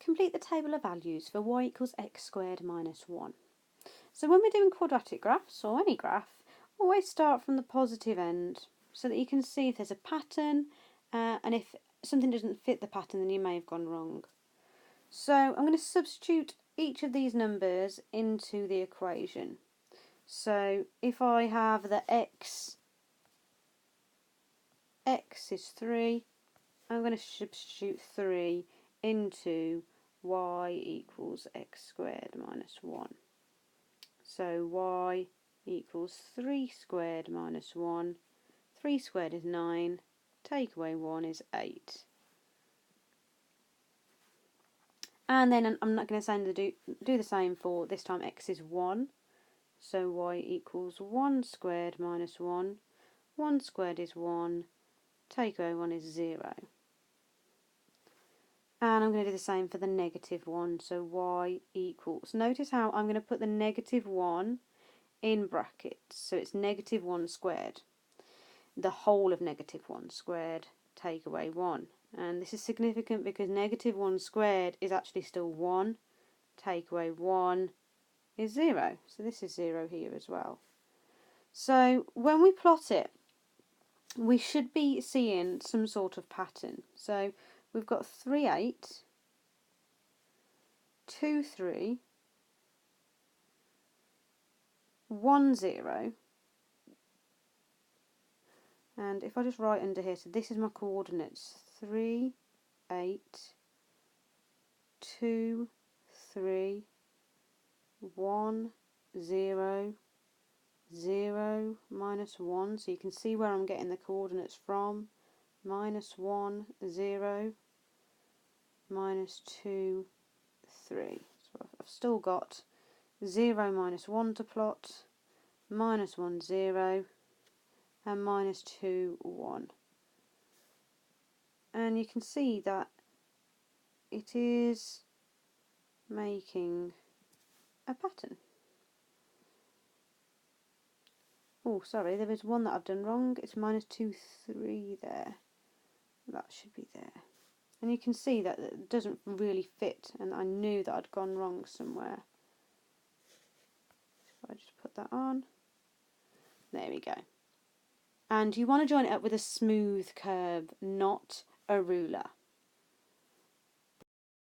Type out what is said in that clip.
Complete the table of values for y equals x squared minus 1. So when we're doing quadratic graphs, or any graph, always start from the positive end so that you can see if there's a pattern, and if something doesn't fit the pattern then you may have gone wrong. So I'm going to substitute each of these numbers into the equation. So if I have the x is 3, I'm going to substitute 3 into y equals x squared minus 1. So y equals 3 squared minus 1. 3 squared is 9. Take away 1 is 8. And then I'm not going to do the same for this time x is 1. So y equals 1 squared minus 1. 1 squared is 1. Take away 1 is 0. And I'm going to do the same for the negative 1. So y equals, notice how I'm going to put the negative 1 in brackets. So it's negative 1 squared. The whole of negative 1 squared, take away 1. And this is significant because negative 1 squared is actually still 1. Take away 1 is 0. So this is 0 here as well. So when we plot it, we should be seeing some sort of pattern. So we've got 3, 8, 2, 3, 1, 0. And if I just write under here, so this is my coordinates, 3, 8, 2, 3, 1, 0, 0, minus 1. So you can see where I'm getting the coordinates from. Minus 1, 0, minus 2, 3. So I've still got 0, minus 1 to plot, minus 1, 0, and minus 2, 1. And you can see that it is making a pattern. Oh, sorry, there is one that I've done wrong. It's minus 2, 3 there. That should be there. And you can see that it doesn't really fit, and I knew that I'd gone wrong somewhere. So I just put that on. There we go. And you want to join it up with a smooth curve, not a ruler.